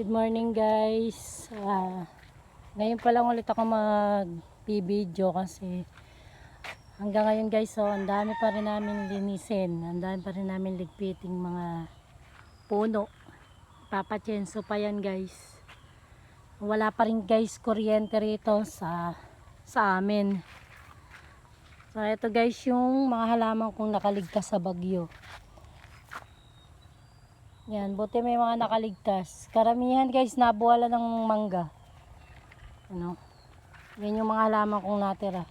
Good morning guys. Ngayon pa lang ulit ako mag-video kasi hanggang ngayon guys, so ang dami pa rin namin linisin, ang dami pa rin namin ligpiting mga puno. Papatyenso pa yan guys. Wala pa rin guys kuryente rito sa amin. So ito guys yung mga halaman kong nakaligtas sa bagyo. Yan, buti may mga nakaligtas. Karamihan guys, nabuwala ng mangga. Ano? Yan yung mga halaman kong natira.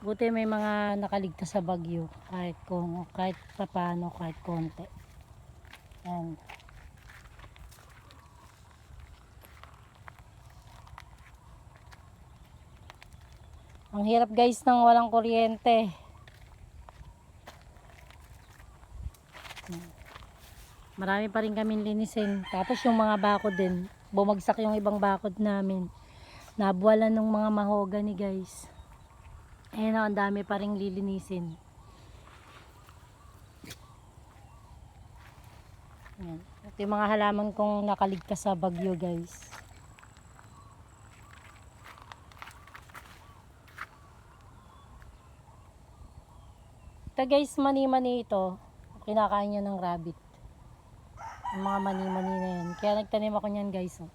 Buti may mga nakaligtas sa bagyo. Kahit paano, kahit konti. Yan. Ang hirap guys ng walang kuryente. Marami pa rin kaming linisin. Tapos yung mga bakod din. Bumagsak yung ibang bakod namin. Nabuwalan ng mga mahogany guys. Ayan o, ang dami pa rin lilinisin. Ayan. Ito yung mga halaman kong nakaligtas sa bagyo guys. Ito guys, mani-mani ito. Kinakain niya ng rabbit. Yung mga mani-mani na yan. Kaya nagtanim ako niyan guys. Oh.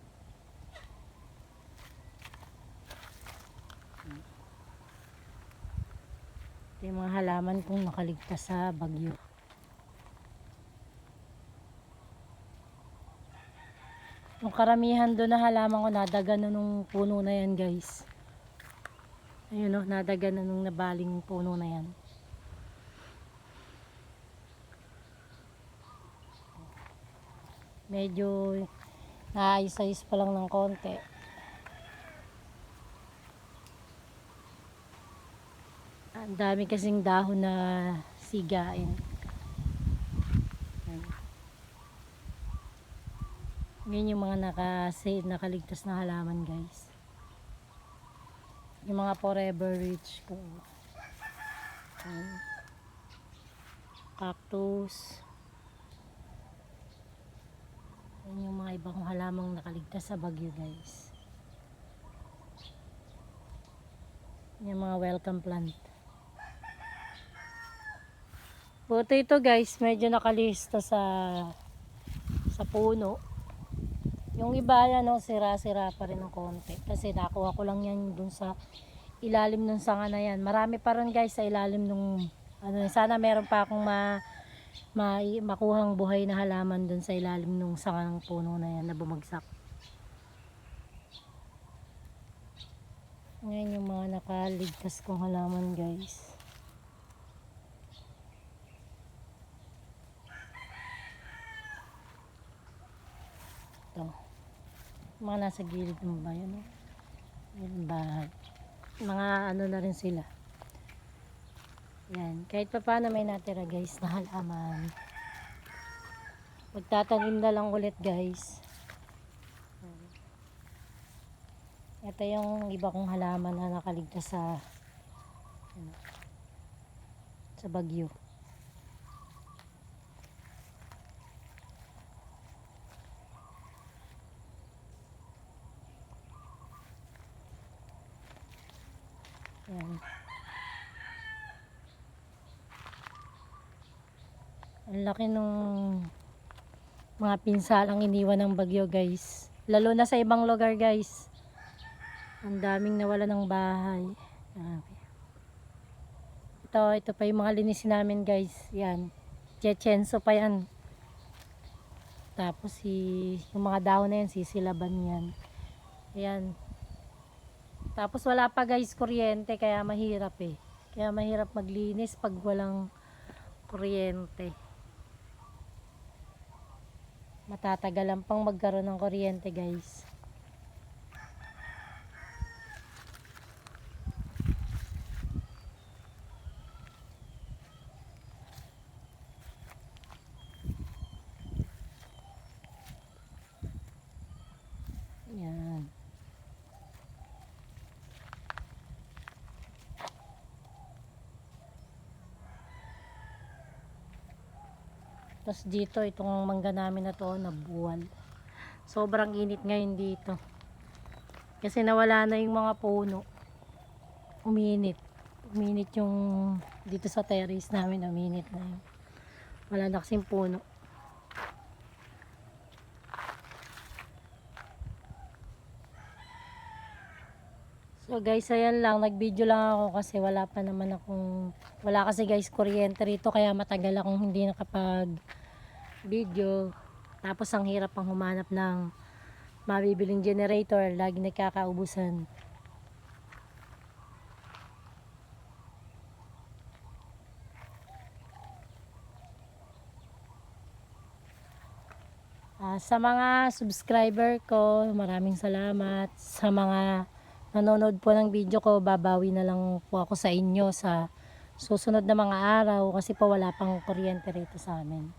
Ito yung mga halaman kong nakaligtas sa bagyo. Yung karamihan doon na halaman ko, nadagan na nung puno na yan guys. Ayun o, nadagan na nung nabaling puno na yan. Medyo naayos-ayos pa lang ng konti. Ang dami kasing dahon na sigain. Yan yung mga nakaligtas na halaman guys. Yung mga forever rich ko. Cactus. Yan yung mga ibang halamang nakaligtas sa bagyo guys. Yung mga welcome plant. Buti ito guys, medyo nakalista sa puno. Yung iba yan, no, sira-sira pa rin ng konti. Kasi nakuha ko lang yan dun sa ilalim ng sanga na yan. Marami pa rin guys sa ilalim nung sana meron pa akong makuhang buhay na halaman dun sa ilalim nung sanga ng puno na yan na bumagsak. Ngayon yung mga nakaligtas kong halaman guys. Ito. Mga nasa gilid ng bayan. Yung bahay. Mga ano na rin sila. Yan. Kahit pa paano may natira guys na halaman. Magtatanim na lang ulit guys. Ito yung iba kong halaman na nakaligtas sa bagyo. Yan. Ang laki nung mga pinsalang iniwan ng bagyo guys. Lalo na sa ibang lugar guys. Ang daming nawala ng bahay. Ito pa yung mga linisin namin guys. Yan. Chechenso pa yan. Tapos yung mga dahon na yan, sisilaban yan. Ayan. Tapos wala pa guys kuryente, kaya mahirap eh. Kaya mahirap maglinis pag walang kuryente. Matatagalan pang magkaroon ng kuryente guys. Yan. Tapos dito, itong mangga namin na to, nabuwal. Sobrang init ngayon dito. Kasi nawala na yung mga puno. Uminit. Uminit yung dito sa terrace namin, uminit na yun. Wala na kasing puno. So guys, ayan lang, nag-video lang ako kasi wala pa naman akong, wala kasi guys kuryente rito kaya matagal akong hindi nakapag-video. Tapos ang hirap pang humanap ng mabibiling generator, lagi nagkakaubusan. Sa mga subscriber ko, maraming salamat. Sa mga nanonood po ng video ko, babawi na lang po ako sa inyo sa susunod na mga araw kasi po wala pang kuryente rito sa amin.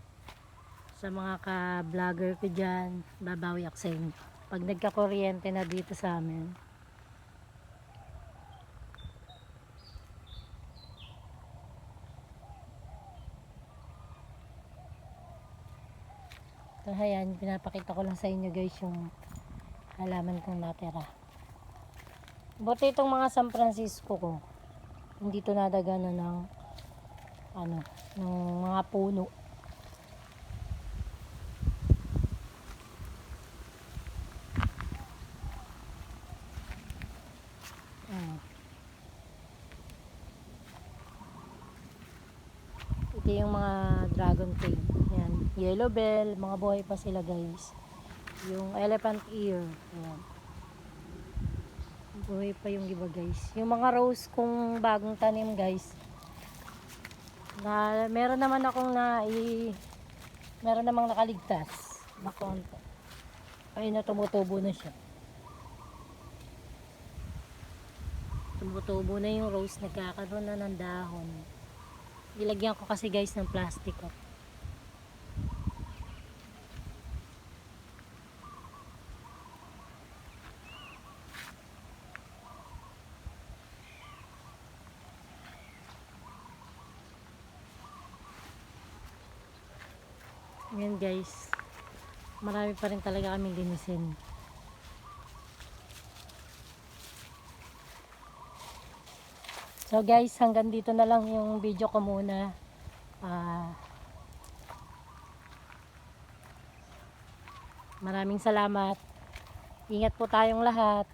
Sa mga ka-vlogger ko dyan, babawi ako sa inyo pag nagka-kuryente na dito sa amin. So ayan, pinapakita ko lang sa inyo guys yung halaman kong natira. Buti itong mga San Francisco ko, hindi to nadagana ng ng mga puno. Ito yung mga dragon tail. Ayan, yellow bell, mga buhay pa sila guys. Yung elephant ear, ayan. Buhay pa yung iba guys. Yung mga rose kung bagong tanim guys, na meron naman akong meron namang nakaligtas na konti. Ayun na, tumutubo na siya. Tumutubo na yung rose, nagkakaroon na ng dahon. Ilagyan ko kasi guys ng plastic. Ayan guys, marami pa rin talaga kaming linisin. So guys, hanggang dito na lang yung video ko muna. Maraming salamat. Ingat po tayong lahat.